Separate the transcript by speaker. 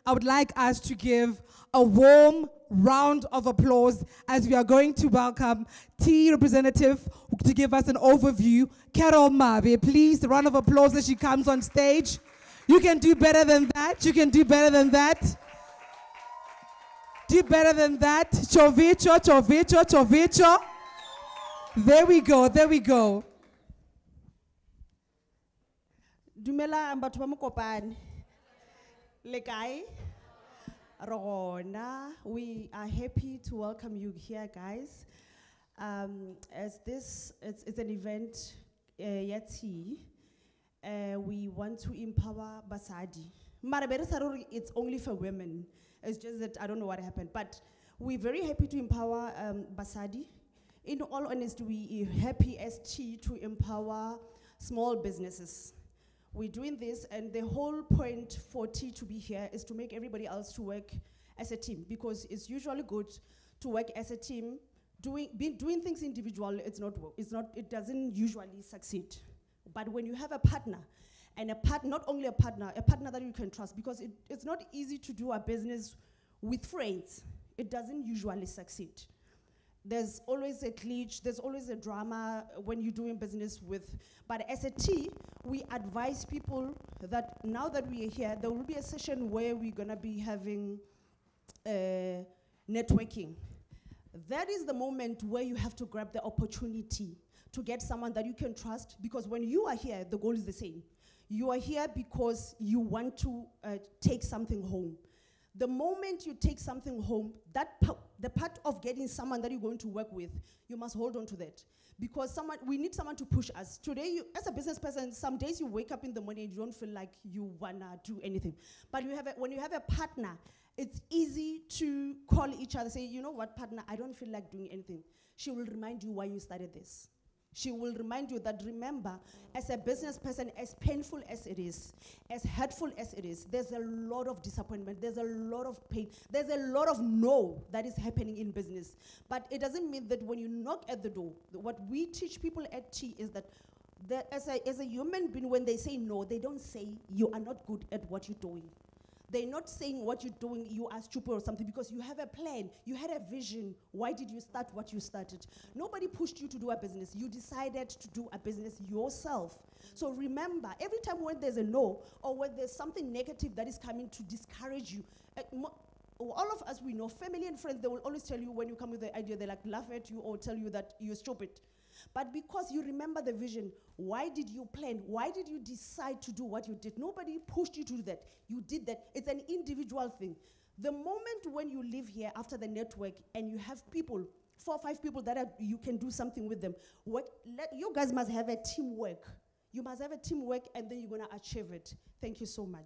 Speaker 1: I would like us to give a warm round of applause as we are going to welcome T representative to give us an overview, Carol Mabye. Please, a round of applause as she comes on stage. You can do better than that. You can do better than that. Do better than that. Chovicho, chovicho, chovicho. There we go, there we go.
Speaker 2: Dumela batho ba Mokopane. Le kae? Rona, we are happy to welcome you here, guys. As this, it's an event, yeti, we want to empower basadi. Marabere saruri, it's only for women. It's just that I don't know what happened, but we're very happy to empower basadi. In all honesty, we are happy as T to empower small businesses. We're doing this, and the whole point for T to be here is to make everybody else to work as a team, because it's usually good to work as a team. Doing things individually, it doesn't usually succeed. But when you have a partner, and not only a partner that you can trust, because it's not easy to do a business with friends. It doesn't usually succeed. There's always a glitch, there's always a drama when you're doing business with, but as a T, we advise people that now that we are here, there will be a session where we're gonna be having networking. That is the moment where you have to grab the opportunity to get someone that you can trust, because when you are here, the goal is the same. You are here because you want to take something home. The moment you take something home, the part of getting someone that you're going to work with, you must hold on to that. Because we need someone to push us. Today, as a business person, some days you wake up in the morning and you don't feel like you wanna do anything. But when you have a partner, it's easy to call each other, say, you know what, partner, I don't feel like doing anything. She will remind you why you started this. She will remind you that, remember, as a business person, as painful as it is, as hurtful as it is, there's a lot of disappointment, there's a lot of pain, there's a lot of no that is happening in business. But it doesn't mean that when you knock at the door, what we teach people at T is that as a human being, when they say no, they don't say you are not good at what you're doing. They're not saying what you're doing, you are stupid or something, because you have a plan, you had a vision. Why did you start what you started? Nobody pushed you to do a business. You decided to do a business yourself. So remember, every time when there's a no, or when there's something negative that is coming to discourage you, all of us, we know, family and friends, they will always tell you when you come with the idea, they like laugh at you or tell you that you're stupid. But because you remember the vision, why did you plan? Why did you decide to do what you did? Nobody pushed you to do that. You did that. It's an individual thing. The moment when you live here after the network and you have people, 4 or 5 people that you can do something with them, you guys must have a teamwork. You must have a teamwork, and then you're going to achieve it. Thank you so much.